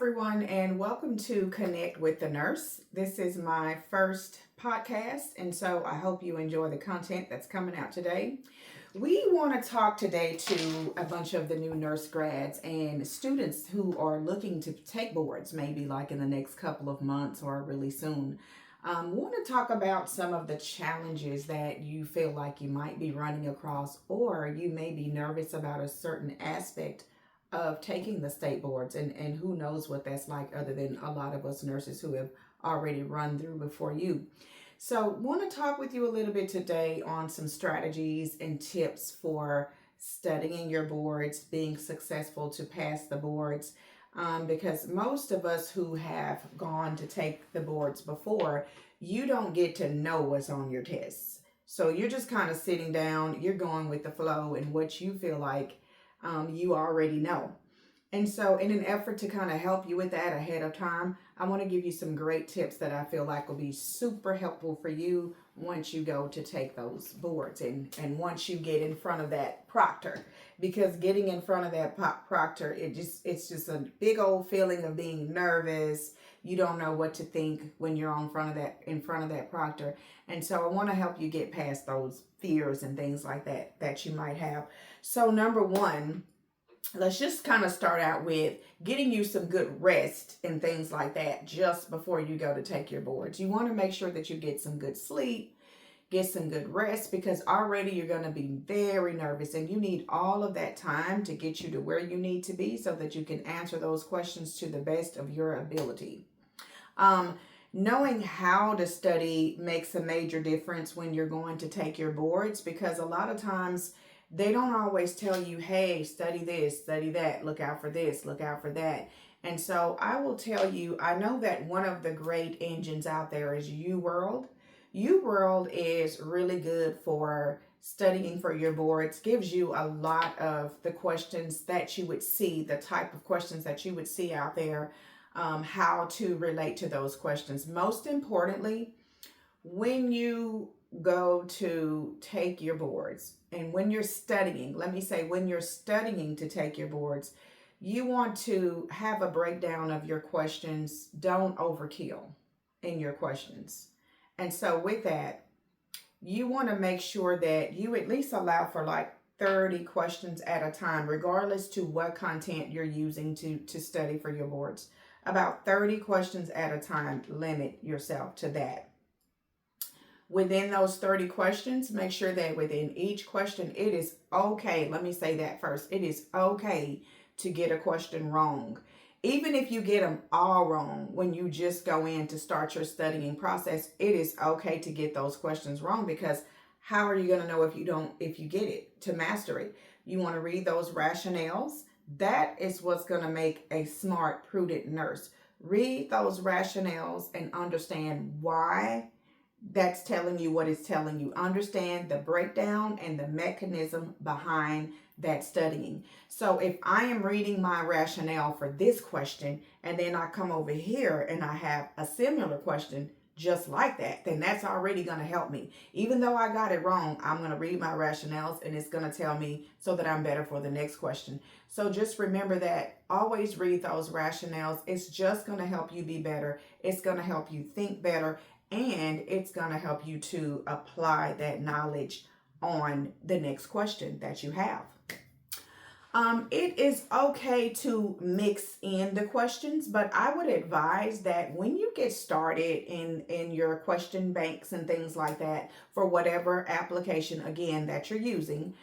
everyone, and welcome to Connect with the Nurse. This is my first podcast, and so I hope you enjoy the content that's coming out today. We want to talk today to a bunch of the new nurse grads and students who are looking to take boards, maybe like in the next couple of months or really soon. Want to talk about some of the challenges that you feel like you might be running across, or you may be nervous about a certain aspect of taking the state boards, and who knows what that's like other than a lot of us nurses who have already run through before you. So want to talk with you a little bit today on some strategies and tips for studying your boards, being successful to pass the boards, because most of us who have gone to take the boards before, you don't get to know what's on your tests. So you're just kind of sitting down, you're going with the flow and what you feel like you already know. And so, in an effort to kind of help you with that ahead of time, I want to give you some great tips that I feel like will be super helpful for you once you go to take those boards and once you get in front of that proctor. Because getting in front of that proctor, it's just a big old feeling of being nervous. You don't know what to think when you're in front of that proctor. And so I want to help you get past those fears and things like that you might have. So number one, let's just kind of start out with getting you some good rest and things like that just before you go to take your boards. You want to make sure that you get some good sleep, get some good rest, because already you're going to be very nervous and you need all of that time to get you to where you need to be so that you can answer those questions to the best of your ability. Knowing how to study makes a major difference when you're going to take your boards, because a lot of times they don't always tell you, hey, study this, study that, look out for this, look out for that. And so I will tell you, I know that one of the great engines out there is UWorld. UWorld is really good for studying for your boards, gives you a lot of the questions that you would see, the type of questions that you would see out there, how to relate to those questions. Most importantly, when you go to take your boards and when you're studying, let me say when you're studying to take your boards, you want to have a breakdown of your questions. Don't overkill in your questions. And so with that, you want to make sure that you at least allow for like 30 questions at a time, regardless to what content you're using to study for your boards. About 30 questions at a time, limit yourself to that. Within those 30 questions, make sure that within each question, it is okay. Let me say that first. It is okay to get a question wrong. Even if you get them all wrong when you just go in to start your studying process, it is okay to get those questions wrong, because how are you going to know if you get it, to master it? You want to read those rationales. That is what's going to make a smart, prudent nurse. Read those rationales and understand why that's telling you what it's telling you. Understand the breakdown and the mechanism behind that studying. So if I am reading my rationale for this question and then I come over here and I have a similar question just like that, then that's already going to help me. Even though I got it wrong, I'm going to read my rationales and it's going to tell me so that I'm better for the next question. So just remember that. Always read those rationales. It's just going to help you be better. It's going to help you think better. And it's going to help you to apply that knowledge on the next question that you have. It is okay to mix in the questions, but I would advise that when you get started in your question banks and things like that for whatever application, again, that you're using,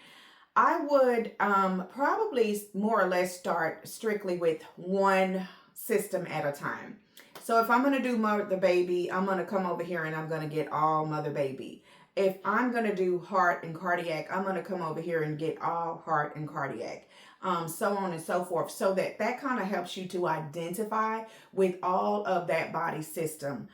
I would probably more or less start strictly with one system at a time. So if I'm going to do Mother Baby, I'm going to come over here and I'm going to get all Mother Baby. If I'm going to do heart and cardiac, I'm going to come over here and get all heart and cardiac. So on and so forth. So that kind of helps you to identify with all of that body system,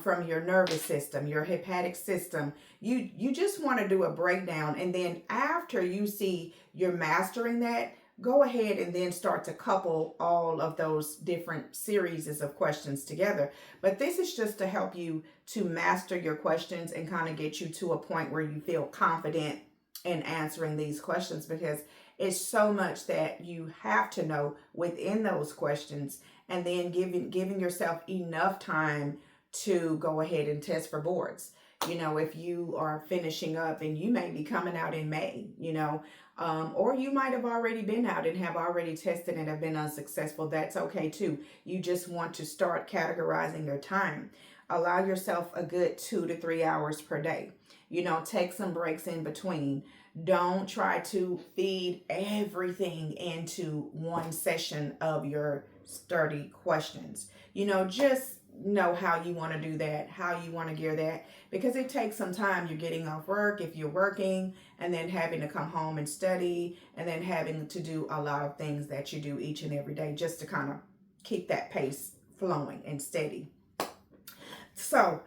from your nervous system, your hepatic system. You just want to do a breakdown. And then after you see you're mastering that, go ahead and then start to couple all of those different series of questions together. But this is just to help you to master your questions and kind of get you to a point where you feel confident in answering these questions, because it's so much that you have to know within those questions. and then giving yourself enough time to go ahead and test for boards. If you are finishing up and you may be coming out in May, or you might have already been out and have already tested and have been unsuccessful. That's okay too. You just want to start categorizing your time. Allow yourself a good 2 to 3 hours per day. Take some breaks in between. Don't try to feed everything into one session of your study questions. Just know how you want to do that, how you want to gear that, because it takes some time. You're getting off work if you're working, and then having to come home and study, and then having to do a lot of things that you do each and every day just to kind of keep that pace flowing and steady. So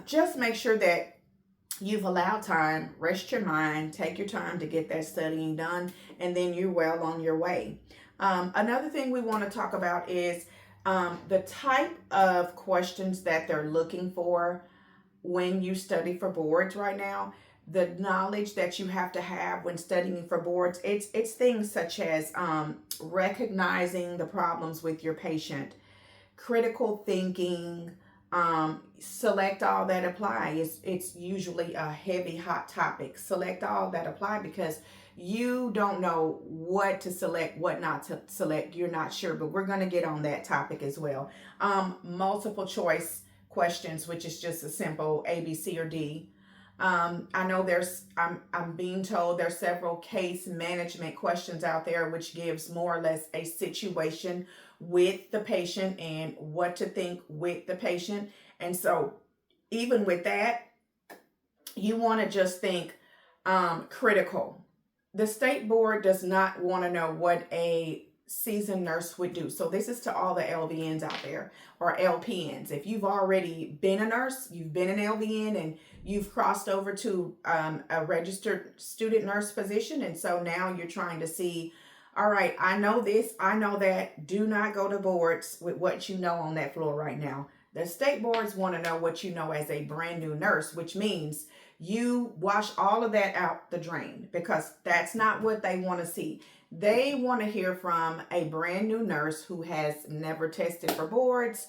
just make sure that you've allowed time, rest your mind, take your time to get that studying done, and then you're well on your way. Another thing we want to talk about is the type of questions that they're looking for when you study for boards right now. The knowledge that you have to have when studying for boards, it's things such as recognizing the problems with your patient, critical thinking, select all that apply. It's usually a heavy hot topic. Select all that apply because you don't know what to select, what not to select. You're not sure, but we're going to get on that topic as well. Multiple choice questions, which is just a simple A, B, C, or D. I know I'm being told there's several case management questions out there, which gives more or less a situation with the patient and what to think with the patient. And so even with that, you want to just think critical. The state board does not want to know what a seasoned nurse would do. So this is to all the LVNs out there, or LPNs. If you've already been a nurse, you've been an LVN, and you've crossed over to a registered student nurse position, and so now you're trying to see, all right, I know this, I know that. Do not go to boards with what you know on that floor right now. The state boards want to know what you know as a brand new nurse, which means you wash all of that out the drain, because that's not what they want to see. They want to hear from a brand new nurse who has never tested for boards,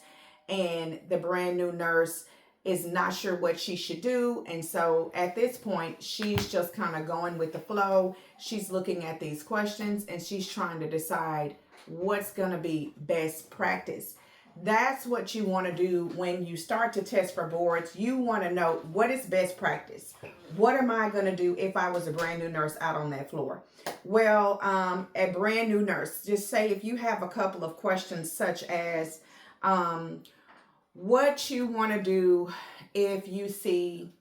and the brand new nurse is not sure what she should do. And so at this point, she's just kind of going with the flow. She's looking at these questions and she's trying to decide what's going to be best practice. That's what you want to do when you start to test for boards. You want to know what is best practice. What am I going to do if I was a brand new nurse out on that floor? Well, a brand new nurse, just say if you have a couple of questions such as what you want to do if you see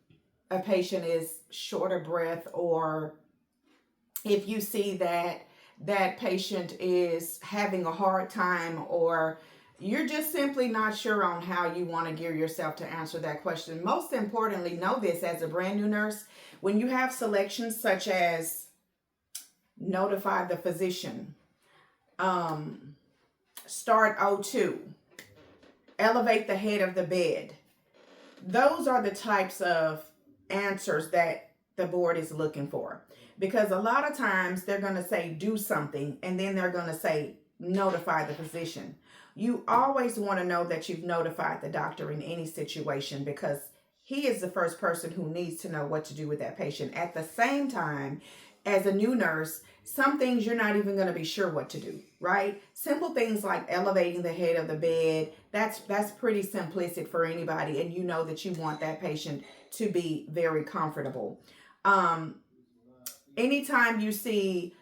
a patient is short of breath, or if you see that that patient is having a hard time, or you're just simply not sure on how you want to gear yourself to answer that question. Most importantly, know this as a brand new nurse, when you have selections such as notify the physician, start O2, elevate the head of the bed. Those are the types of answers that the board is looking for. Because a lot of times they're going to say do something, and then they're going to say notify the physician. You always want to know that you've notified the doctor in any situation, because he is the first person who needs to know what to do with that patient. At the same time, as a new nurse, some things you're not even going to be sure what to do, right? Simple things like elevating the head of the bed, that's pretty simplistic for anybody, and you know that you want that patient to be very comfortable. Anytime you see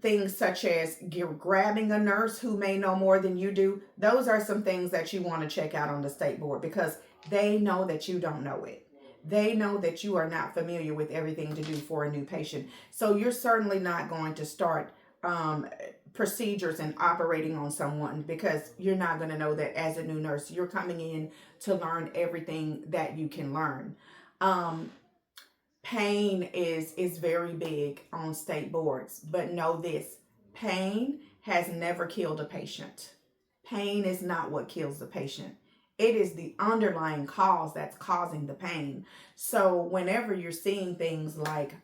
things such as grabbing a nurse who may know more than you do, those are some things that you want to check out on the state board, because they know that you don't know it. They know that you are not familiar with everything to do for a new patient. So you're certainly not going to start procedures and operating on someone, because you're not going to know that as a new nurse. You're coming in to learn everything that you can learn. Pain is very big on state boards, but know this: pain has never killed a patient. Pain is not what kills the patient. It is the underlying cause that's causing the pain. So whenever you're seeing things like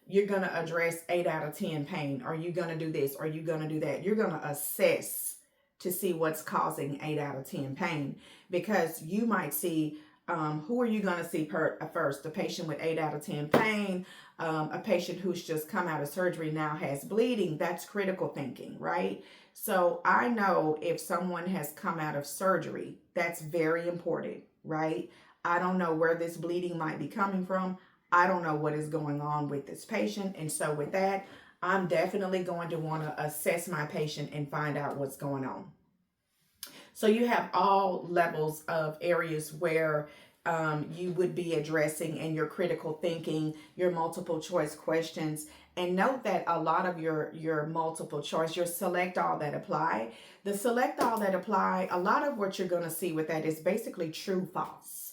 you're going to address 8 out of 10 pain, or you're going to do this, or you're going to do that, you're going to assess to see what's causing 8 out of 10 pain, because you might see, who are you going to see first? A patient with 8 out of 10 pain, a patient who's just come out of surgery now has bleeding. That's critical thinking, right? So I know if someone has come out of surgery, that's very important, right? I don't know where this bleeding might be coming from. I don't know what is going on with this patient. And so with that, I'm definitely going to want to assess my patient and find out what's going on. So you have all levels of areas where you would be addressing in your critical thinking, your multiple choice questions. And note that a lot of your multiple choice, your select all that apply, the select all that apply, a lot of what you're going to see with that is basically true, false.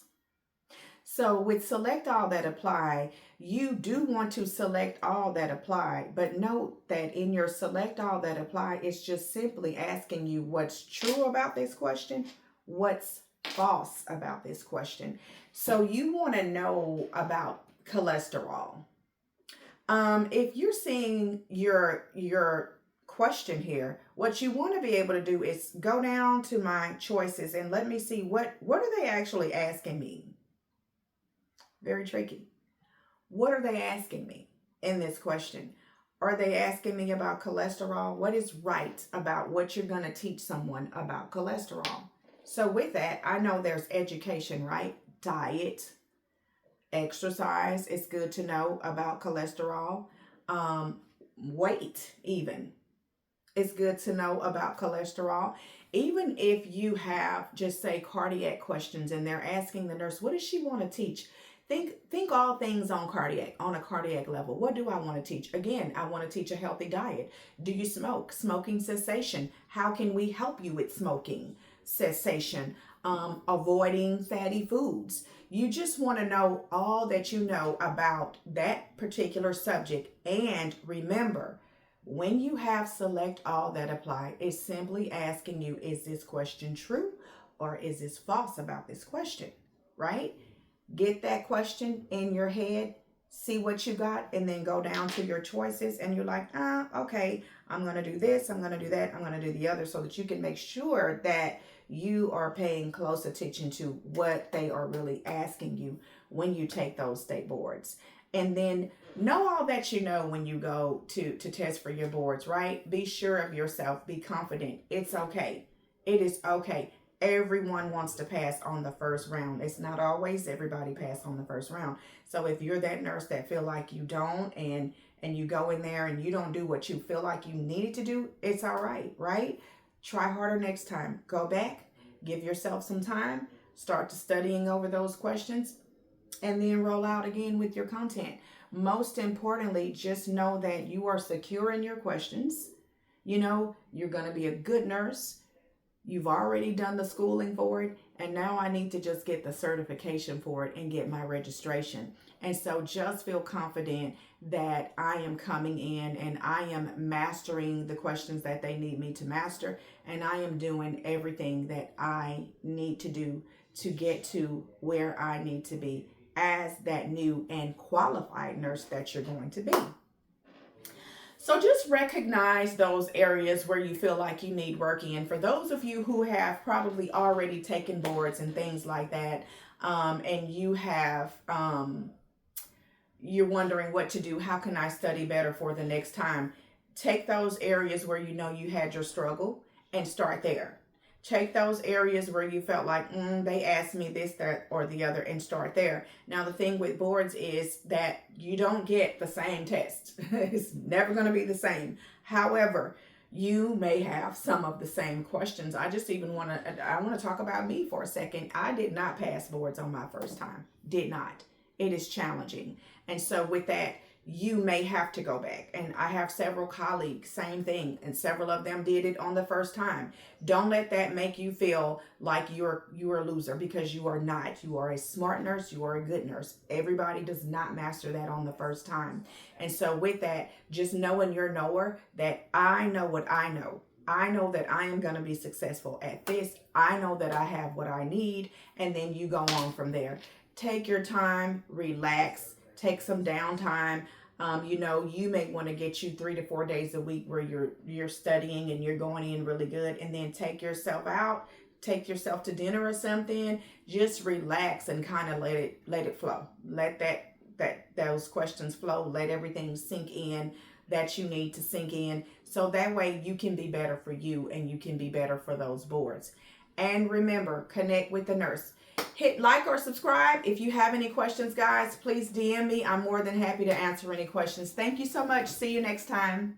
So with select all that apply, you do want to select all that apply, but note that in your select all that apply, it's just simply asking you what's true about this question, what's false about this question. So you want to know about cholesterol. If you're seeing your question here, what you want to be able to do is go down to my choices and let me see what are they actually asking me. Very tricky. What are they asking me in this question? Are they asking me about cholesterol? What is right about what you're going to teach someone about cholesterol? So with that, I know there's education, right? Diet, exercise. It's good to know about cholesterol. Weight even. It's good to know about cholesterol. Even if you have just say cardiac questions and they're asking the nurse, what does she want to teach? Think all things on a cardiac level. What do I want to teach? Again, I want to teach a healthy diet. Do you smoke? Smoking cessation. How can we help you with smoking cessation? Avoiding fatty foods. You just want to know all that you know about that particular subject. And remember, when you have select all that apply, it's simply asking you, is this question true or is this false about this question, right? Get that question in your head, see what you got, and then go down to your choices. And you're like, okay, I'm going to do this, I'm going to do that, I'm going to do the other, so that you can make sure that you are paying close attention to what they are really asking you when you take those state boards. And then know all that you know when you go to test for your boards, right? Be sure of yourself. Be confident. It's okay. It is okay. Everyone wants to pass on the first round. It's not always everybody pass on the first round. So if you're that nurse that feel like you don't and you go in there and you don't do what you feel like you needed to do, it's all right, right? Try harder next time. Go back, give yourself some time, start to studying over those questions, and then roll out again with your content. Most importantly, just know that you are secure in your questions. You know, you're going to be a good nurse. You've already done the schooling for it, and now I need to just get the certification for it and get my registration. And so just feel confident that I am coming in and I am mastering the questions that they need me to master, and I am doing everything that I need to do to get to where I need to be as that new and qualified nurse that you're going to be. So just recognize those areas where you feel like you need work in. For those of you who have probably already taken boards and things like that, and you have, you're wondering what to do, how can I study better for the next time? Take those areas where you know you had your struggle and start there. Take those areas where you felt like, they asked me this, that, or the other, and start there. Now, the thing with boards is that you don't get the same test. It's never going to be the same. However, you may have some of the same questions. I want to talk about me for a second. I did not pass boards on my first time. Did not. It is challenging. And so with that, you may have to go back. And I have several colleagues, same thing, and several of them did it on the first time. Don't let that make you feel like you're a loser, because you are not. You are a smart nurse. You are a good nurse. Everybody does not master that on the first time. And so with that, just know in your knower that I know what I know. I know that I am going to be successful at this. I know that I have what I need. And then you go on from there. Take your time, relax, take some downtime. You know, you may want to get you 3 to 4 days a week where you're studying and you're going in really good, and then take yourself out, take yourself to dinner or something. Just relax and kind of let it flow. Let those questions flow. Let everything sink in that you need to sink in, so that way you can be better for you and you can be better for those boards. And remember, connect with the nurse. Hit like or subscribe. If you have any questions, guys, please DM me. I'm more than happy to answer any questions. Thank you so much. See you next time.